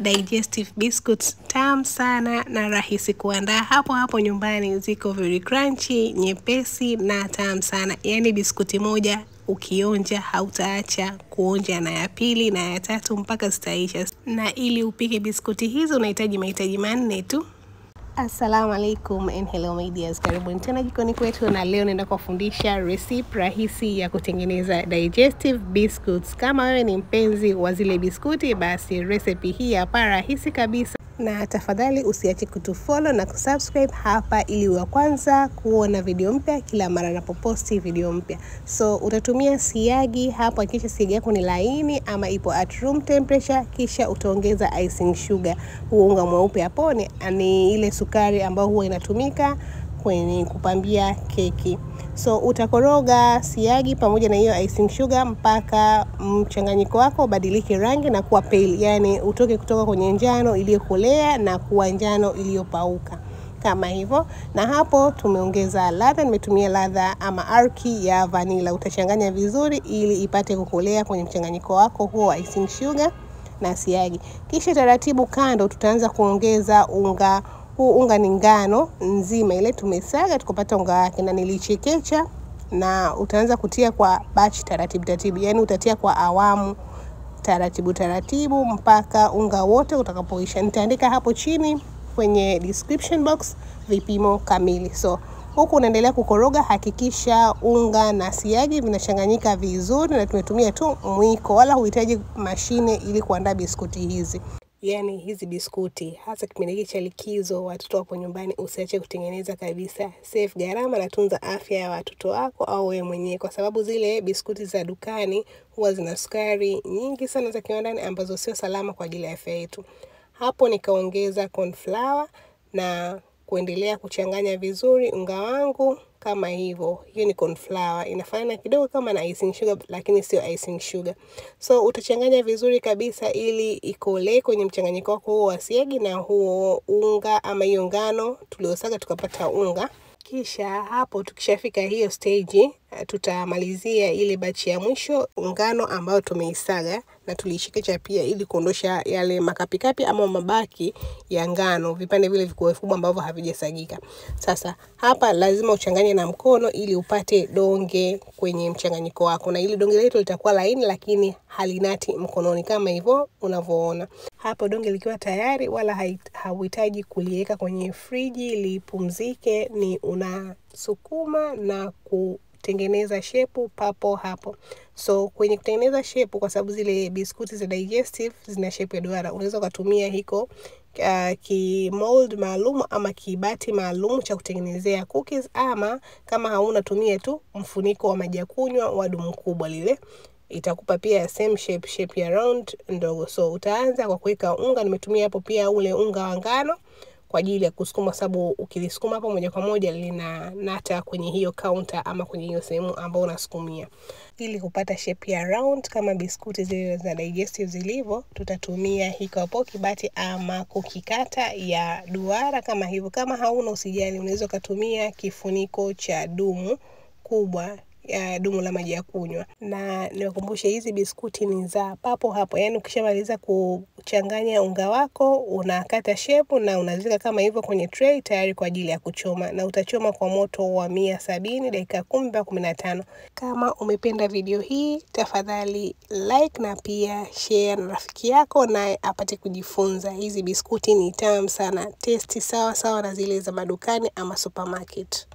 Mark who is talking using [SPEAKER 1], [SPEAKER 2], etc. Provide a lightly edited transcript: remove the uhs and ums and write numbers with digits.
[SPEAKER 1] digestive biscuits tamu sana na rahisi kuandaa hapo hapo nyumbani. Ziko very crunchy, nyepesi na tamu sana. Yaani biskuti moja ukionja hautaacha kuonja na ya pili na ya tatu mpaka zitaisha. Na ili upike biskuti hizo unahitaji mahitaji manne tu. Assalamu alaikum and hello my dears. Karibuni tena jikoni kwetu, na leo naenda kuwafundisha recipe rahisi ya kutengeneza digestive biscuits. Kama wewe ni mpenzi wa zile biskuti, basi recipe hii hapa rahisi kabisa. Na tafadhali usiache kutufollow na kusubscribe hapa ili wa kwanza kuona video mpya kila mara ninapoposti video mpya. So utatumia siagi hapo, kisha siagi yako ni laini ama ipo at room temperature, kisha utaongeza icing sugar. Huo unga mweupe hapo ni ile sukari ambayo huwa inatumika kwenye kupambia keki. So utakoroga siagi pamoja na hiyo icing sugar mpaka mchanganyiko wako badilike rangi na kuwa pale, yani utoke kutoka kwenye njano iliyokolea na kuwa njano iliyopauka kama hivyo. Na hapo tumeongeza ladha, nimetumia ladha ama arki ya vanilla. Utachanganya vizuri ili ipate kukolea kwenye mchanganyiko wako huo icing sugar na siagi. Kisha taratibu kando tutaanza kuongeza unga. Huu unga ni ngano nzima ile tumesaga tukapata unga wake, na nilichekecha, na utaanza kutia kwa batch taratibu, yani utatia kwa awamu taratibu mpaka unga wote utakapoisha. Nitaandika hapo chini kwenye description box vipimo kamili. So huku unaendelea kukoroga, hakikisha unga na siagi vinachanganyika vizuri, na tumetumia tu mwiko, wala huhitaji mashine ili kuandaa biskuti hizi. Yani hizi biskuti hasa kipindi hiki cha likizo, watoto wapo nyumbani, usiache kutengeneza kabisa. Save gharama na tunza afya ya watoto wako au wewe mwenyewe, kwa sababu zile biskuti za dukani huwa zina sukari nyingi sana za kiwandani ambazo sio salama kwa ajili ya afya yetu. Hapo nikaongeza corn flour na kuendelea kuchanganya vizuri unga wangu kama hivyo. Hiyo ni corn flour, inafanana kidogo kama na icing sugar lakini sio icing sugar. So utachanganya vizuri kabisa ili ikolee kwenye mchanganyiko wako huo wa siagi na huo unga ama hiyo ngano tuliosaga tukapata unga. Kisha hapo tukishafika hiyo stage, tutamalizia ile batch ya mwisho ngano ambayo tumeisaga na tuliishikecha pia ili kuondosha yale makapikapi ama mabaki ya ngano, vipande vile vikubwa ambavyo havijasagika. Sasa hapa lazima uchanganye na mkono ili upate donge kwenye mchanganyiko wako, na ili donge letu litakuwa laini lakini halinati mkononi kama hivyo unavyoona. Hapo donge likiwa tayari, wala hauhitaji kuliweka kwenye friji lipumzike, ni unasukuma na kutengeneza shepu papo hapo. So kwenye kutengeneza shepu, kwa sababu zile biskuti za digestive zina shepu ya duara, unaweza kutumia hiko ki mold maalum ama kibati maalum cha kutengenezea cookies, ama kama hauna tumia tu mfuniko wa maji ya kunywa wa dumu kubwa lile, itakupa pia same shape ya round ndogo. So utaanza kwa kuweka unga. Nimetumia hapo pia ule unga wa ngano kwa ajili ya kusukuma, sababu ukilisukuma hapo moja kwa moja lina nata kwenye hiyo counter ama kwenye hiyo sehemu ambayo unasukumia. Ili kupata shape ya round kama biskuti zile za digestive zilivyo, tutatumia hiko hapo kibati ama kukikata ya duara kama hivyo. Kama hauna usijali, unaweza kutumia kifuniko cha dumu kubwa, dumu la maji ya kunywa. Na niwakumbushe hizi biskuti ni za papo hapo, yani ukishamaliza kuchanganya unga wako unakata shepu na unazika kama hivyo kwenye tray tayari kwa ajili ya kuchoma, na utachoma kwa moto wa 170 dakika 10 mpaka 15. Kama umependa video hii, tafadhali like na pia share na rafiki yako na apate kujifunza. Hizi biskuti ni tamu sana, tasty sawa na zile za madukani ama supermarket.